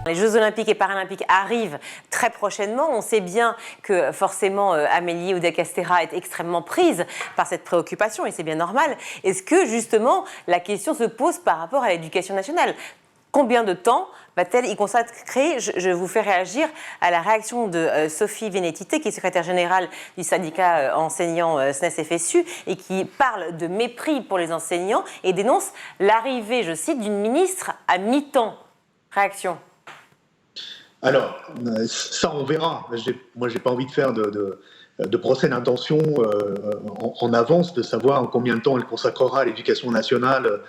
Les Jeux Olympiques et Paralympiques arrivent très prochainement. On sait bien que forcément Amélie Oudéa-Castéra est extrêmement prise par cette préoccupation et c'est bien normal. Est-ce que justement la question se pose par rapport à l'éducation nationale ? Combien de temps va-t-elle y consacrer ? Je vous fais réagir à la réaction de Sophie Vénétité, qui est secrétaire générale du syndicat enseignant SNES-FSU et qui parle de mépris pour les enseignants et dénonce l'arrivée, je cite, d'une ministre à mi-temps. Réaction ? Alors, ça on verra. Moi, j'ai pas envie de faire de procès d'intention en avance, de savoir combien de temps elle consacrera à l'éducation nationale,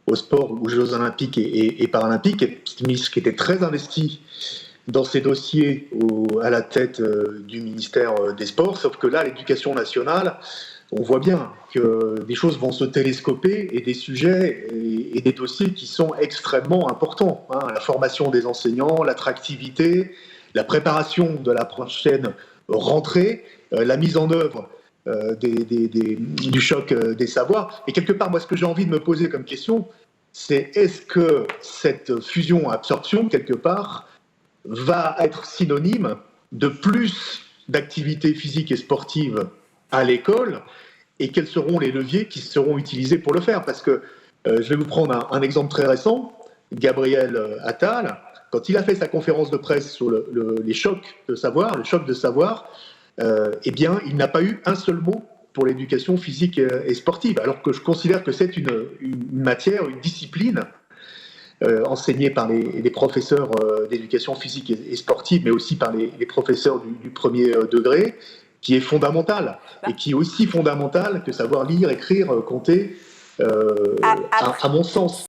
au sport, aux Jeux Olympiques et Paralympiques. C'est une ministre qui était très investie dans ces dossiers à la tête du ministère des Sports, sauf que là, l'éducation nationale, on voit bien que des choses vont se télescoper et des sujets et des dossiers qui sont extrêmement importants. La formation des enseignants, l'attractivité, la préparation de la prochaine rentrée, la mise en œuvre du choc des savoirs. Et quelque part, moi, ce que j'ai envie de me poser comme question, c'est est-ce que cette fusion-absorption, quelque part, va être synonyme de plus d'activités physiques et sportives à l'école, et quels seront les leviers qui seront utilisés pour le faire. Parce que je vais vous prendre un exemple très récent. Gabriel Attal, quand il a fait sa conférence de presse sur les chocs de savoir, le choc de savoir, eh bien, il n'a pas eu un seul mot pour l'éducation physique et sportive, alors que je considère que c'est une matière, une discipline enseignée par les professeurs d'éducation physique et sportive, mais aussi par les professeurs du premier degré, qui est fondamentale, et qui est aussi fondamentale que savoir lire, écrire, compter, à mon sens.